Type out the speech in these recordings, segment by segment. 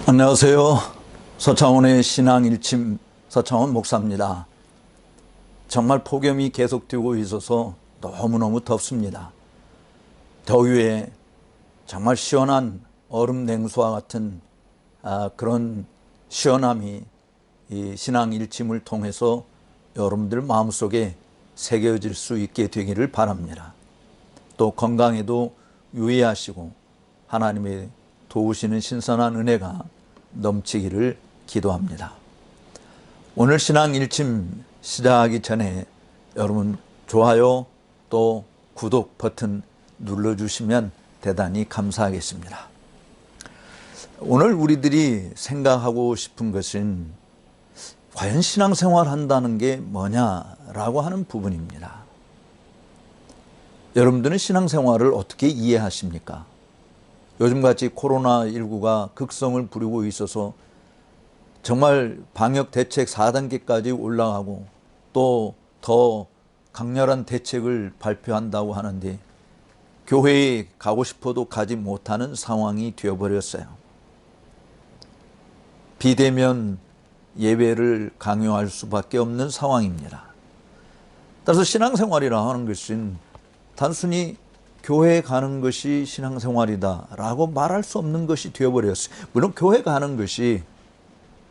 안녕하세요. 서창원의 신앙일침 서창원 목사입니다. 정말 폭염이 계속되고 있어서 너무너무 덥습니다. 더위에 정말 시원한 얼음 냉수와 같은 그런 시원함이 이 신앙일침을 통해서 여러분들 마음속에 새겨질 수 있게 되기를 바랍니다. 또 건강에도 유의하시고 하나님의 도우시는 신선한 은혜가 넘치기를 기도합니다. 오늘 신앙 일침 시작하기 전에 여러분 좋아요 또 구독 버튼 눌러주시면 대단히 감사하겠습니다. 오늘 우리들이 생각하고 싶은 것은 과연 신앙생활 한다는 게 뭐냐라고 하는 부분입니다. 여러분들은 신앙생활을 어떻게 이해하십니까? 요즘같이 코로나19가 극성을 부리고 있어서 정말 방역 대책 4단계까지 올라가고 또 더 강렬한 대책을 발표한다고 하는데 교회에 가고 싶어도 가지 못하는 상황이 되어버렸어요. 비대면 예배를 강요할 수밖에 없는 상황입니다. 따라서 신앙생활이라 하는 것은 단순히 교회에 가는 것이 신앙생활이다 라고 말할 수 없는 것이 되어버렸어요. 물론 교회 가는 것이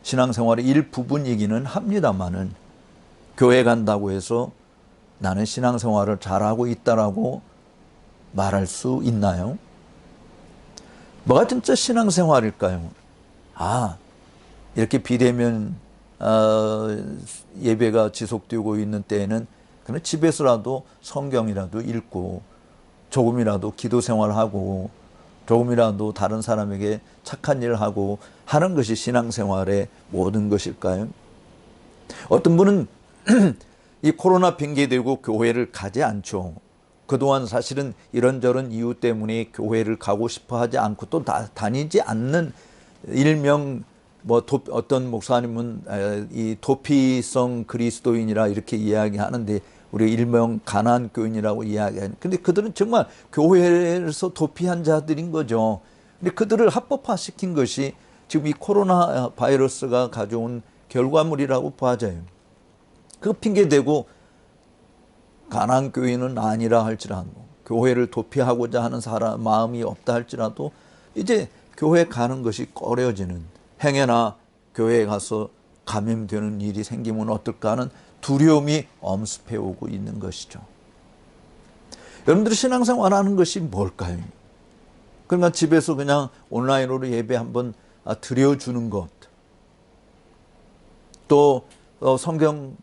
신앙생활의 일부분이기는 합니다만은 교회 간다고 해서 나는 신앙생활을 잘하고 있다라고 말할 수 있나요? 뭐가 진짜 신앙생활일까요? 이렇게 비대면 예배가 지속되고 있는 때에는 그냥 집에서라도 성경이라도 읽고 조금이라도 기도 생활하고 조금이라도 다른 사람에게 착한 일을 하고 하는 것이 신앙생활의 모든 것일까요? 어떤 분은 이 코로나 핑계대고 교회를 가지 않죠. 그동안 사실은 이런저런 이유 때문에 교회를 가고 싶어 하지 않고 또 다니지 않는 일명 어떤 목사님은 이 도피성 그리스도인이라 이렇게 이야기하는데 우리 일명 가난교인이라고 이야기하는. 근데 그들은 정말 교회에서 도피한 자들인 거죠. 근데 그들을 합법화시킨 것이 지금 이 코로나 바이러스가 가져온 결과물이라고 봐져요. 그 핑계 대고 가난교인은 아니라 할지라도 교회를 도피하고자 하는 사람 마음이 없다 할지라도 이제 교회 가는 것이 꺼려지는, 행여나 교회에 가서 감염되는 일이 생기면 어떨까 하는 두려움이 엄습해 오고 있는 것이죠. 여러분들이 신앙생활 하는 것이 뭘까요? 그러니까 집에서 그냥 온라인으로 예배 한번 드려주는 것, 또 성경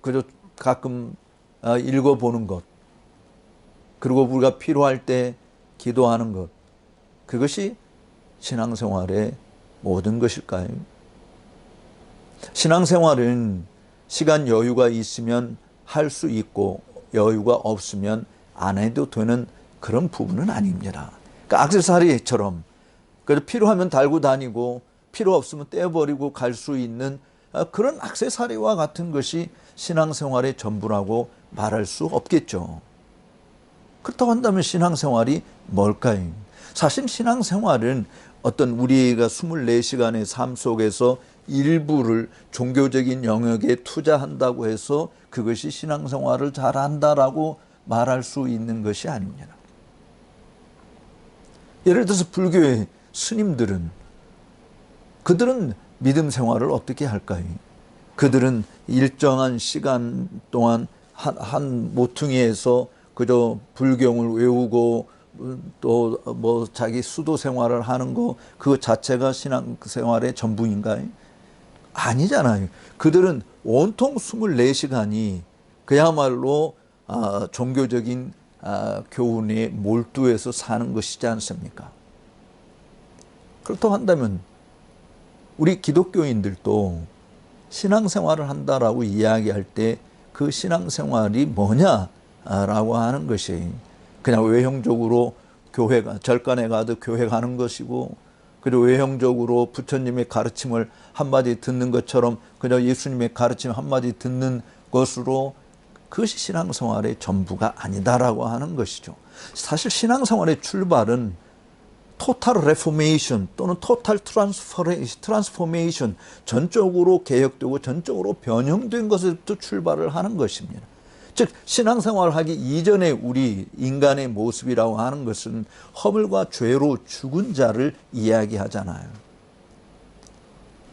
그저 가끔 읽어보는 것, 그리고 우리가 필요할 때 기도하는 것, 그것이 신앙생활의 모든 것일까요? 신앙생활은 시간 여유가 있으면 할 수 있고 여유가 없으면 안 해도 되는 그런 부분은 아닙니다. 그러니까 액세서리처럼 필요하면 달고 다니고 필요 없으면 떼어버리고 갈 수 있는 그런 액세서리와 같은 것이 신앙생활의 전부라고 말할 수 없겠죠. 그렇다고 한다면 신앙생활이 뭘까요? 사실 신앙생활은 어떤 우리가 24시간의 삶 속에서 일부를 종교적인 영역에 투자한다고 해서 그것이 신앙생활을 잘한다라고 말할 수 있는 것이 아닙니다. 예를 들어서 불교의 스님들은 그들은 믿음 생활을 어떻게 할까요? 그들은 일정한 시간 동안 한 모퉁이에서 그저 불경을 외우고 또 자기 수도 생활을 하는 거 그 자체가 신앙생활의 전부인가요? 아니잖아요. 그들은 온통 24시간이 그야말로 종교적인 교훈에 몰두해서 사는 것이지 않습니까? 그렇다고 한다면 우리 기독교인들도 신앙생활을 한다라고 이야기할 때 그 신앙생활이 뭐냐라고 하는 것이 그냥 외형적으로 교회가 절간에 가도 교회 가는 것이고, 그리고 외형적으로 부처님의 가르침을 한마디 듣는 것처럼 그냥 예수님의 가르침 한마디 듣는 것으로 그것이 신앙생활의 전부가 아니다라고 하는 것이죠. 사실 신앙생활의 출발은 토탈 레포메이션 또는 토탈 트랜스포메이션, 전적으로 개혁되고 전적으로 변형된 것에부터 출발을 하는 것입니다. 즉 신앙생활을 하기 이전에 우리 인간의 모습이라고 하는 것은 허물과 죄로 죽은 자를 이야기하잖아요.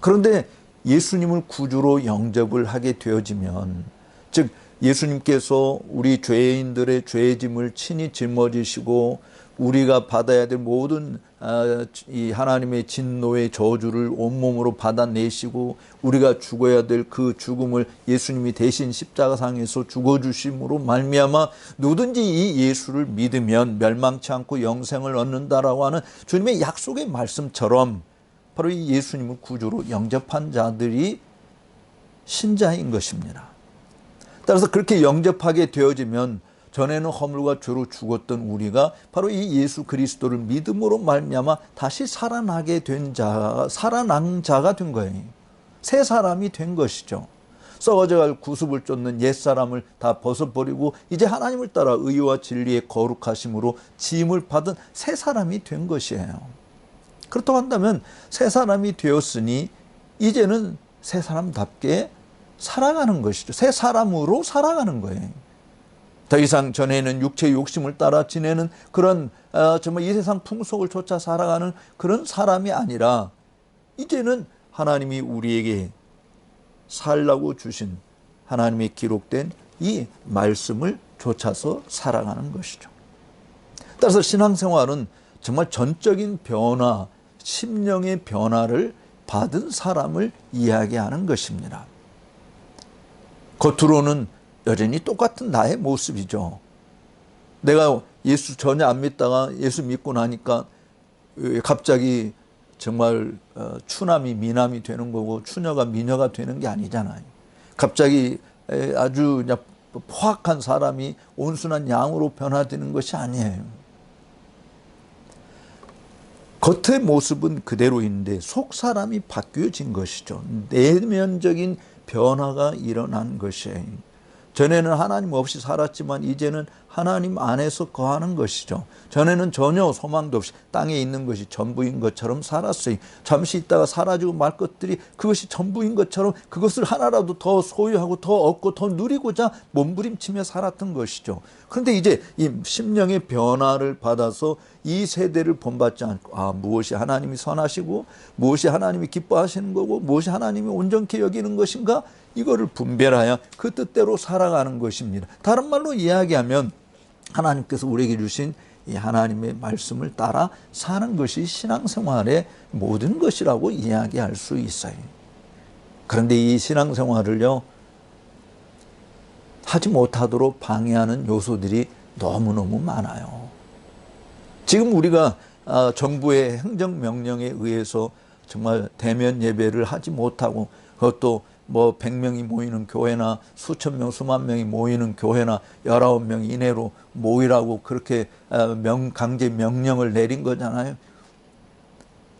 그런데 예수님을 구주로 영접을 하게 되어지면, 즉 예수님께서 우리 죄인들의 죄의 짐을 친히 짊어지시고 우리가 받아야 될 모든 이 하나님의 진노의 저주를 온몸으로 받아내시고 우리가 죽어야 될 그 죽음을 예수님이 대신 십자가상에서 죽어주심으로 말미암아 누구든지 이 예수를 믿으면 멸망치 않고 영생을 얻는다라고 하는 주님의 약속의 말씀처럼 바로 이 예수님을 구주로 영접한 자들이 신자인 것입니다. 따라서 그렇게 영접하게 되어지면 전에는 허물과 죄로 죽었던 우리가 바로 이 예수 그리스도를 믿음으로 말미암아 다시 살아나게 된 자, 살아난 자가 된 거예요. 새 사람이 된 것이죠. 썩어져갈 구습을 쫓는 옛사람을 다 벗어버리고 이제 하나님을 따라 의와 진리의 거룩하심으로 지음을 받은 새 사람이 된 것이에요. 그렇다고 한다면 새 사람이 되었으니 이제는 새 사람답게 살아가는 것이죠. 새 사람으로 살아가는 거예요. 더 이상 전에는 육체의 욕심을 따라 지내는 그런 정말 이 세상 풍속을 쫓아 살아가는 그런 사람이 아니라 이제는 하나님이 우리에게 살라고 주신 하나님의 기록된 이 말씀을 쫓아서 살아가는 것이죠. 따라서 신앙생활은 정말 전적인 변화, 심령의 변화를 받은 사람을 이야기하는 것입니다. 겉으로는 여전히 똑같은 나의 모습이죠. 내가 예수 전혀 안 믿다가 예수 믿고 나니까 갑자기 정말 추남이 미남이 되는 거고 추녀가 미녀가 되는 게 아니잖아요. 갑자기 아주 그냥 포악한 사람이 온순한 양으로 변화되는 것이 아니에요. 겉의 모습은 그대로인데 속 사람이 바뀌어진 것이죠. 내면적인 변화가 일어난 것이에요. 전에는 하나님 없이 살았지만 이제는 하나님 안에서 거하는 것이죠. 전에는 전혀 소망도 없이 땅에 있는 것이 전부인 것처럼 살았어요. 잠시 있다가 사라지고 말 것들이 그것이 전부인 것처럼 그것을 하나라도 더 소유하고 더 얻고 더 누리고자 몸부림치며 살았던 것이죠. 그런데 이제 이 심령의 변화를 받아서 이 세대를 본받지 않고 무엇이 하나님이 선하시고 무엇이 하나님이 기뻐하시는 거고 무엇이 하나님이 온전케 여기는 것인가, 이거를 분별하여 그 뜻대로 살아가는 것입니다. 다른 말로 이야기하면 하나님께서 우리에게 주신 이 하나님의 말씀을 따라 사는 것이 신앙생활의 모든 것이라고 이야기할 수 있어요. 그런데 이 신앙생활을요 하지 못하도록 방해하는 요소들이 너무너무 많아요. 지금 우리가 정부의 행정명령에 의해서 정말 대면 예배를 하지 못하고, 그것도 뭐 100명이 모이는 교회나 수천 명, 수만 명이 모이는 교회나 19명 이내로 모이라고 그렇게 강제 명령을 내린 거잖아요.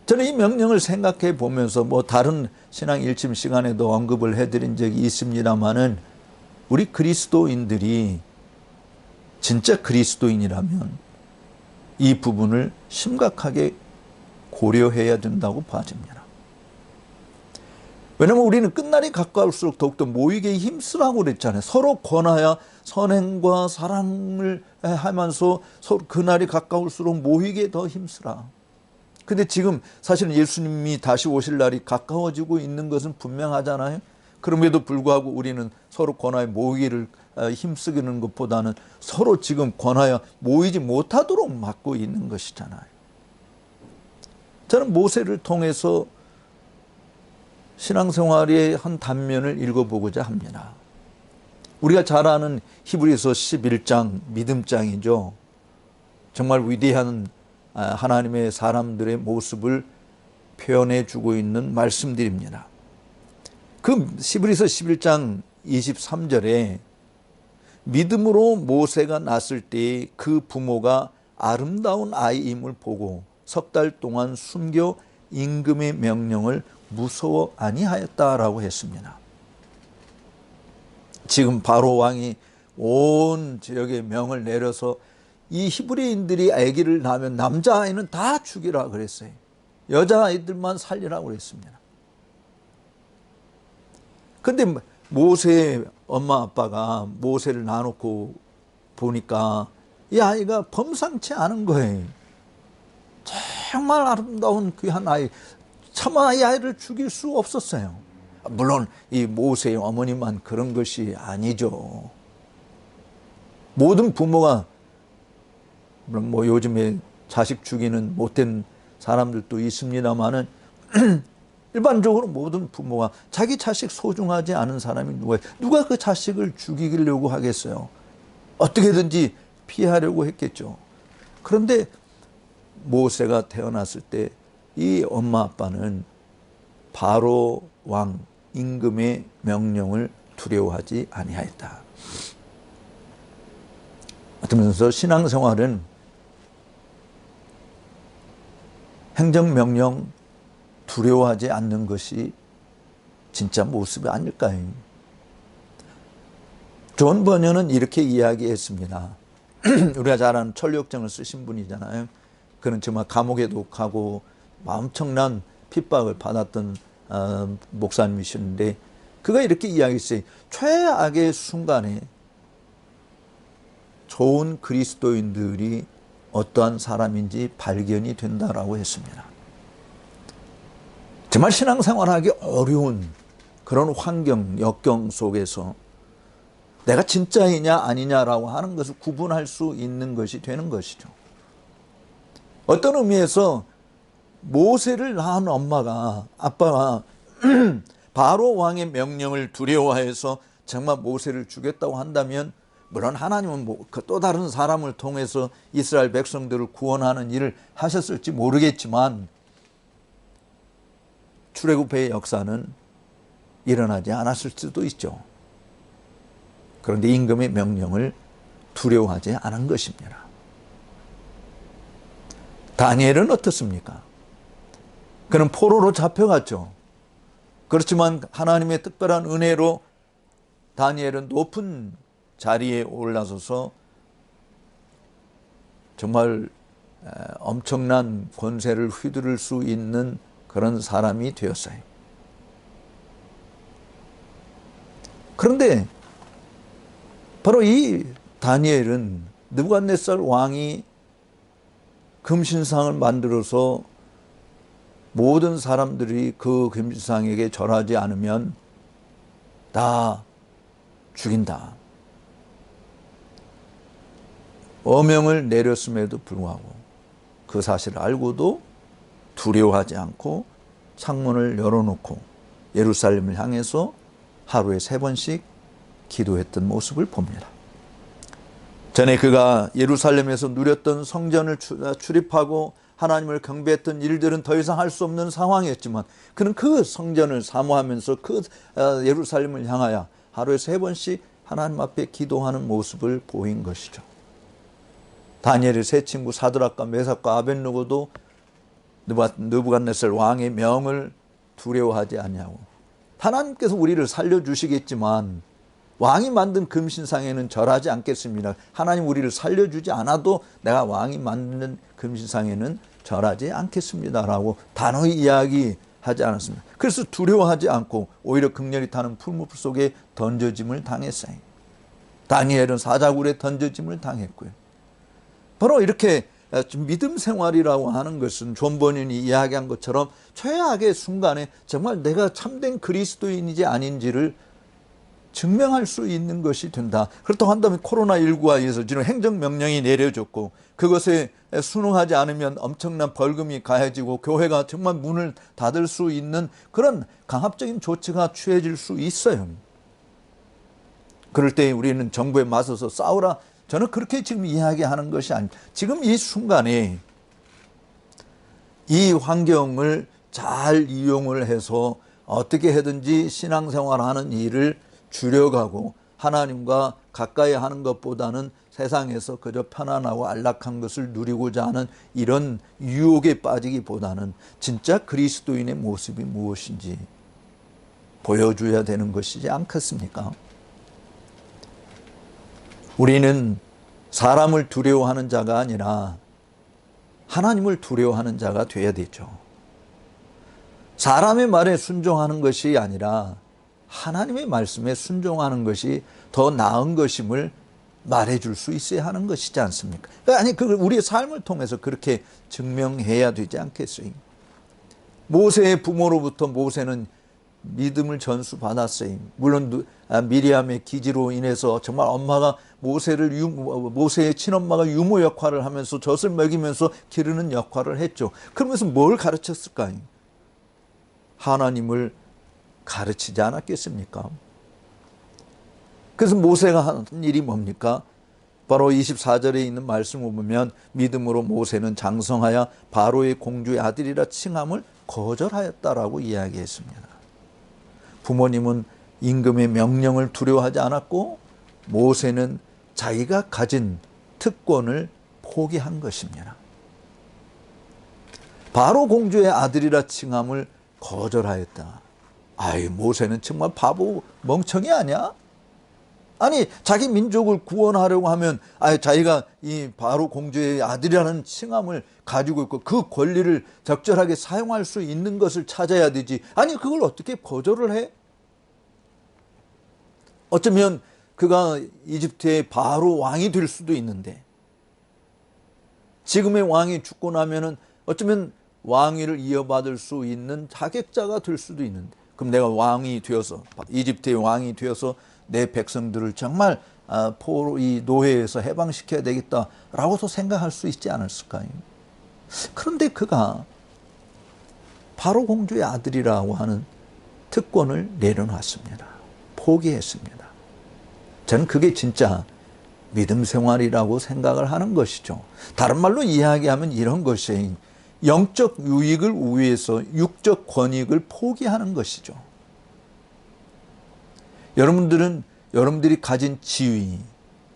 저는 이 명령을 생각해 보면서 뭐 다른 신앙 일침 시간에도 언급을 해드린 적이 있습니다만은 우리 그리스도인들이 진짜 그리스도인이라면 이 부분을 심각하게 고려해야 된다고 봐집니다. 왜냐하면 우리는 끝날이 가까울수록 더욱더 모이게 힘쓰라고 그랬잖아요. 서로 권하여 선행과 사랑을 하면서 서로 그날이 가까울수록 모이게 더 힘쓰라. 근데 지금 사실은 예수님이 다시 오실 날이 가까워지고 있는 것은 분명하잖아요. 그럼에도 불구하고 우리는 서로 권하여 모이기를 힘쓰는 것보다는 서로 지금 권하여 모이지 못하도록 막고 있는 것이잖아요. 저는 모세를 통해서 신앙생활의 한 단면을 읽어보고자 합니다. 우리가 잘 아는 히브리서 11장, 믿음장이죠. 정말 위대한 하나님의 사람들의 모습을 표현해 주고 있는 말씀들입니다. 그 히브리서 11장 23절에 믿음으로 모세가 낳았을 때 그 부모가 아름다운 아이임을 보고 석 달 동안 숨겨 임금의 명령을 무서워 아니하였다라고 했습니다. 지금 바로 왕이 온 지역에 명을 내려서 이 히브리인들이 아기를 낳으면 남자아이는 다 죽이라 그랬어요. 여자아이들만 살리라고 그랬습니다. 근데 모세의 엄마 아빠가 모세를 놔놓고 보니까 이 아이가 범상치 않은 거예요. 정말 아름다운 귀한 아이. 차마 이 아이를 죽일 수 없었어요. 물론 이 모세의 어머니만 그런 것이 아니죠. 모든 부모가, 물론 뭐 요즘에 자식 죽이는 못된 사람들도 있습니다만은 일반적으로 모든 부모가 자기 자식 소중하지 않은 사람이 누구예요? 누가 그 자식을 죽이려고 하겠어요? 어떻게든지 피하려고 했겠죠. 그런데 모세가 태어났을 때 이 엄마 아빠는 바로 왕 임금의 명령을 두려워하지 아니하였다. 그러면서 신앙생활은 행정명령 두려워하지 않는 것이 진짜 모습이 아닐까요? 존 버녀는 이렇게 이야기했습니다. 우리가 잘 아는 천리역정을 쓰신 분이잖아요. 그는 정말 감옥에도 가고 엄청난 핍박을 받았던 목사님이셨는데, 그가 이렇게 이야기했어요. 최악의 순간에 좋은 그리스도인들이 어떠한 사람인지 발견이 된다라고 했습니다. 정말 신앙생활하기 어려운 그런 환경, 역경 속에서 내가 진짜이냐 아니냐라고 하는 것을 구분할 수 있는 것이 되는 것이죠. 어떤 의미에서 모세를 낳은 엄마가, 아빠가 바로 왕의 명령을 두려워해서 정말 모세를 죽였다고 한다면, 물론 하나님은 또 다른 사람을 통해서 이스라엘 백성들을 구원하는 일을 하셨을지 모르겠지만 출애굽의 역사는 일어나지 않았을 수도 있죠. 그런데 임금의 명령을 두려워하지 않은 것입니다. 다니엘은 어떻습니까? 그는 포로로 잡혀갔죠. 그렇지만 하나님의 특별한 은혜로 다니엘은 높은 자리에 올라서서 정말 엄청난 권세를 휘두를 수 있는 그런 사람이 되었어요. 그런데 바로 이 다니엘은 느부갓네살 왕이 금신상을 만들어서 모든 사람들이 그 금신상에게 절하지 않으면 다 죽인다. 어명을 내렸음에도 불구하고 그 사실을 알고도 두려워하지 않고 창문을 열어놓고 예루살렘을 향해서 하루에 3번씩 기도했던 모습을 봅니다. 전에 그가 예루살렘에서 누렸던 성전을 출입하고 하나님을 경배했던 일들은 더 이상 할 수 없는 상황이었지만 그는 그 성전을 사모하면서 그 예루살렘을 향하여 하루에 3번씩 하나님 앞에 기도하는 모습을 보인 것이죠. 다니엘의 세 친구 사드락과 메삭과 아벳느고도 느부갓네살 왕의 명을 두려워하지 아니하고, 하나님께서 우리를 살려주시겠지만 왕이 만든 금신상에는 절하지 않겠습니다. 하나님 우리를 살려주지 않아도 내가 왕이 만든 금신상에는 절하지 않겠습니다라고 단호히 이야기하지 않았습니다. 그래서 두려워하지 않고 오히려 극렬히 타는 풀무불 속에 던져짐을 당했어요. 다니엘은 사자굴에 던져짐을 당했고요. 바로 이렇게 믿음 생활이라고 하는 것은 존 버년이 이야기한 것처럼 최악의 순간에 정말 내가 참된 그리스도인인지 아닌지를 증명할 수 있는 것이 된다. 그렇다고 한다면 코로나19와 의해서 지금 행정명령이 내려졌고 그것에 순응하지 않으면 엄청난 벌금이 가해지고 교회가 정말 문을 닫을 수 있는 그런 강압적인 조치가 취해질 수 있어요. 그럴 때 우리는 정부에 맞서서 싸우라, 저는 그렇게 지금 이야기하는 것이 아닙니다. 지금 이 순간에 이 환경을 잘 이용을 해서 어떻게 해든지 신앙생활하는 일을 줄여가고 하나님과 가까이 하는 것보다는 세상에서 그저 편안하고 안락한 것을 누리고자 하는 이런 유혹에 빠지기보다는 진짜 그리스도인의 모습이 무엇인지 보여줘야 되는 것이지 않겠습니까? 우리는 사람을 두려워하는 자가 아니라 하나님을 두려워하는 자가 되어야 되죠. 사람의 말에 순종하는 것이 아니라 하나님의 말씀에 순종하는 것이 더 나은 것임을 말해줄 수 있어야 하는 것이지 않습니까? 아니, 그걸 우리의 삶을 통해서 그렇게 증명해야 되지 않겠어요? 모세의 부모로부터 모세는 믿음을 전수받았어요. 물론 미리암의 기지로 인해서 정말 엄마가 모세의 친엄마가 유모 역할을 하면서 젖을 먹이면서 기르는 역할을 했죠. 그러면서 뭘 가르쳤을까요? 하나님을 가르치지 않았겠습니까? 그래서 모세가 한 일이 뭡니까? 바로 24절에 있는 말씀을 보면 믿음으로 모세는 장성하여 바로의 공주의 아들이라 칭함을 거절하였다라고 이야기했습니다. 부모님은 임금의 명령을 두려워하지 않았고 모세는 자기가 가진 특권을 포기한 것입니다. 바로 공주의 아들이라 칭함을 거절하였다. 아이, 모세는 정말 바보 멍청이 아니야? 아니, 자기 민족을 구원하려고 하면 자기가 이 바로 공주의 아들이라는 칭함을 가지고 있고 그 권리를 적절하게 사용할 수 있는 것을 찾아야 되지. 아니, 그걸 어떻게 거절을 해? 어쩌면 그가 이집트의 바로 왕이 될 수도 있는데, 지금의 왕이 죽고 나면은 어쩌면 왕위를 이어받을 수 있는 자격자가 될 수도 있는데, 그럼 내가 왕이 되어서, 이집트의 왕이 되어서 내 백성들을 정말 이 노예에서 해방시켜야 되겠다라고도 생각할 수 있지 않았을까요? 그런데 그가 바로 공주의 아들이라고 하는 특권을 내려놨습니다. 포기했습니다. 저는 그게 진짜 믿음 생활이라고 생각을 하는 것이죠. 다른 말로 이야기하면 이런 것이 영적 유익을 위해서 육적 권익을 포기하는 것이죠. 여러분들이 가진 지위,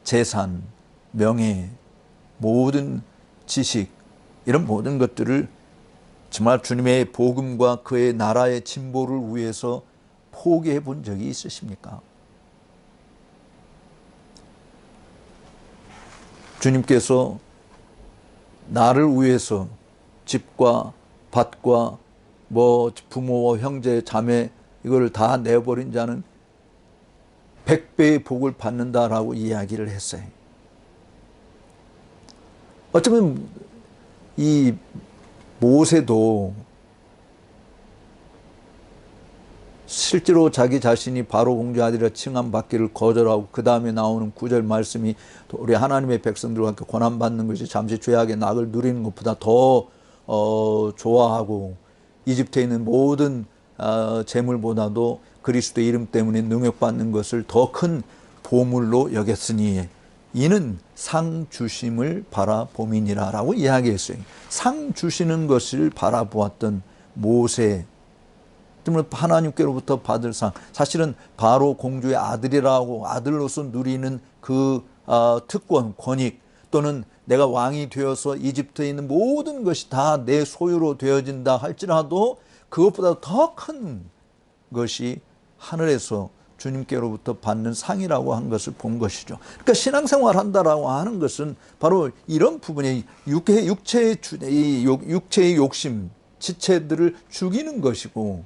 재산, 명예, 모든 지식, 이런 모든 것들을 정말 주님의 복음과 그의 나라의 진보를 위해서 포기해 본 적이 있으십니까? 주님께서 나를 위해서 집과 밭과 부모와 형제, 자매 이걸 다 내버린 자는 100배의 복을 받는다라고 이야기를 했어요. 어쩌면 이 모세도 실제로 자기 자신이 바로 공주 아들이라 칭함받기를 거절하고 그 다음에 나오는 9절 말씀이 우리 하나님의 백성들과 함께 고난받는 것이 잠시 죄악의 낙을 누리는 것보다 더 좋아하고 이집트에 있는 모든 재물보다도 그리스도의 이름 때문에 능욕받는 것을 더 큰 보물로 여겼으니 이는 상 주심을 바라봄이니라 라고 이야기했어요. 상 주시는 것을 바라보았던 모세, 하나님께로부터 받을 상, 사실은 바로 공주의 아들이라고 아들로서 누리는 그 특권, 권익, 또는 내가 왕이 되어서 이집트에 있는 모든 것이 다 내 소유로 되어진다 할지라도 그것보다 더 큰 것이 하늘에서 주님께로부터 받는 상이라고 한 것을 본 것이죠. 그러니까 신앙생활 한다라고 하는 것은 바로 이런 부분이 육체의 욕심, 지체들을 죽이는 것이고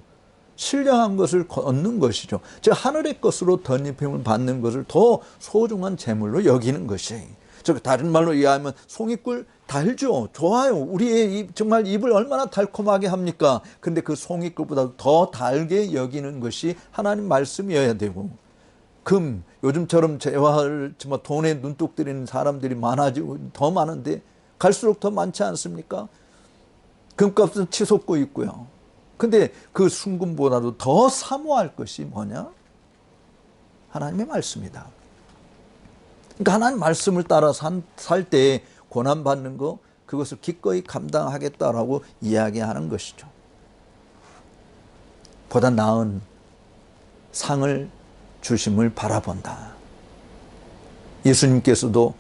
신령한 것을 얻는 것이죠. 즉 하늘의 것으로 덧입힘을 받는 것을 더 소중한 재물로 여기는 것이. 즉 다른 말로 이해하면 송이꿀 달죠. 좋아요. 우리의 정말 입을 얼마나 달콤하게 합니까? 근데 그 송이꿀보다 더 달게 여기는 것이 하나님 말씀이어야 되고, 요즘처럼 재화를 정말 돈에 눈독 들이는 사람들이 많아지고 더 많은데 갈수록 더 많지 않습니까? 금값은 치솟고 있고요. 근데 그 순금보다도 더 사모할 것이 뭐냐? 하나님의 말씀이다. 그러니까 하나님 말씀을 따라 살 때 고난받는 거, 그것을 기꺼이 감당하겠다라고 이야기하는 것이죠. 보다 나은 상을 주심을 바라본다. 예수님께서도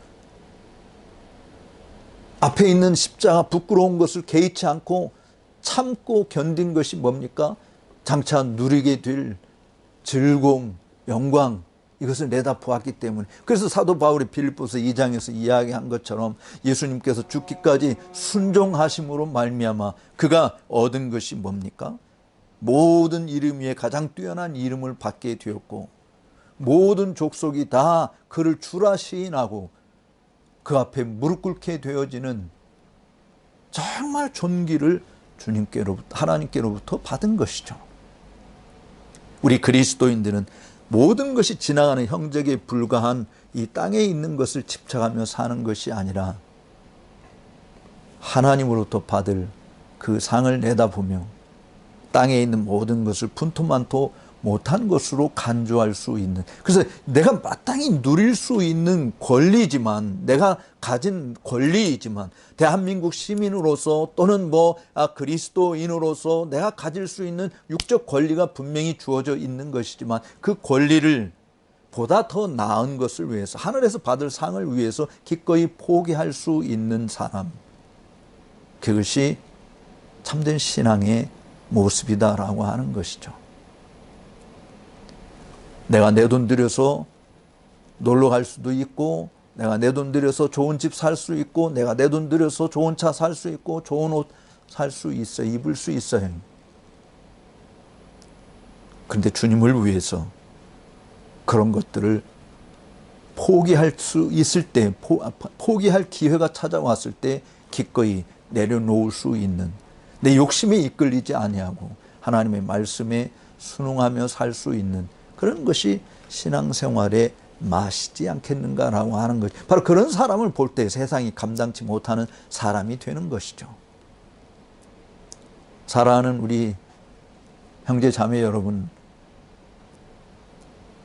앞에 있는 십자가 부끄러운 것을 개의치 않고 참고 견딘 것이 뭡니까? 장차 누리게 될 즐거움, 영광, 이것을 내다보았기 때문에. 그래서 사도 바울이 빌립보서 2장에서 이야기한 것처럼 예수님께서 죽기까지 순종하심으로 말미암아 그가 얻은 것이 뭡니까? 모든 이름 위에 가장 뛰어난 이름을 받게 되었고 모든 족속이 다 그를 주라 시인하고 그 앞에 무릎 꿇게 되어지는 정말 존귀를 주님께로부터, 하나님께로부터 받은 것이죠. 우리 그리스도인들은 모든 것이 지나가는 형적에 불과한 이 땅에 있는 것을 집착하며 사는 것이 아니라 하나님으로부터 받을 그 상을 내다보며 땅에 있는 모든 것을 분토만토 못한 것으로 간주할 수 있는, 그래서 내가 마땅히 누릴 수 있는 권리지만, 내가 가진 권리이지만, 대한민국 시민으로서 또는 그리스도인으로서 내가 가질 수 있는 육적 권리가 분명히 주어져 있는 것이지만 그 권리를 보다 더 나은 것을 위해서, 하늘에서 받을 상을 위해서 기꺼이 포기할 수 있는 사람, 그것이 참된 신앙의 모습이다라고 하는 것이죠. 내가 내 돈 들여서 놀러 갈 수도 있고, 내가 내 돈 들여서 좋은 집 살 수 있고, 내가 내 돈 들여서 좋은 차 살 수 있고, 좋은 옷 살 수 있어, 입을 수 있어요. 그런데 주님을 위해서 그런 것들을 포기할 수 있을 때, 포기할 기회가 찾아왔을 때 기꺼이 내려놓을 수 있는, 내 욕심에 이끌리지 아니하고 하나님의 말씀에 순응하며 살 수 있는 그런 것이 신앙생활의 맛이지 않겠는가라고 하는 것이, 바로 그런 사람을 볼 때 세상이 감당치 못하는 사람이 되는 것이죠. 사랑하는 우리 형제 자매 여러분,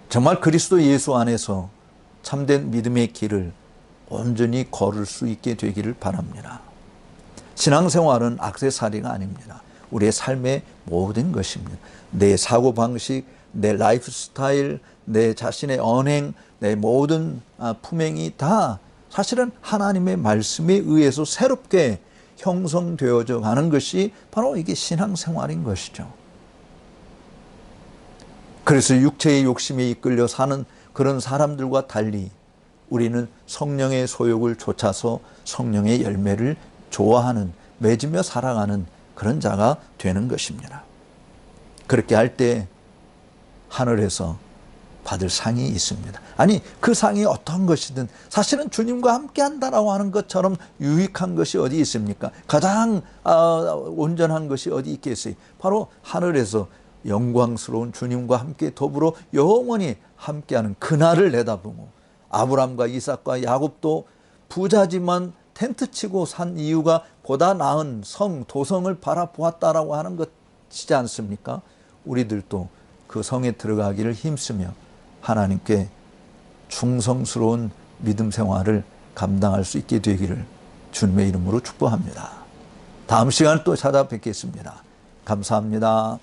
정말 그리스도 예수 안에서 참된 믿음의 길을 온전히 걸을 수 있게 되기를 바랍니다. 신앙생활은 액세서리가 아닙니다. 우리의 삶의 모든 것입니다. 내 사고방식, 내 라이프 스타일, 내 자신의 언행, 내 모든 품행이 다 사실은 하나님의 말씀에 의해서 새롭게 형성되어져 가는 것이 바로 이게 신앙생활인 것이죠. 그래서 육체의 욕심에 이끌려 사는 그런 사람들과 달리 우리는 성령의 소욕을 좇아서 성령의 열매를 좋아하는, 맺으며 살아가는 그런 자가 되는 것입니다. 그렇게 할 때 하늘에서 받을 상이 있습니다. 아니, 그 상이 어떤 것이든 사실은 주님과 함께 한다라고 하는 것처럼 유익한 것이 어디 있습니까? 가장 온전한 것이 어디 있겠어요? 바로 하늘에서 영광스러운 주님과 함께 더불어 영원히 함께하는 그날을 내다보고, 아브람과 이삭과 야곱도 부자지만 텐트 치고 산 이유가 보다 나은 성, 도성을 바라보았다라고 하는 것이지 않습니까? 우리들도 그 성에 들어가기를 힘쓰며 하나님께 충성스러운 믿음 생활을 감당할 수 있게 되기를 주님의 이름으로 축복합니다. 다음 시간에 또 찾아뵙겠습니다. 감사합니다.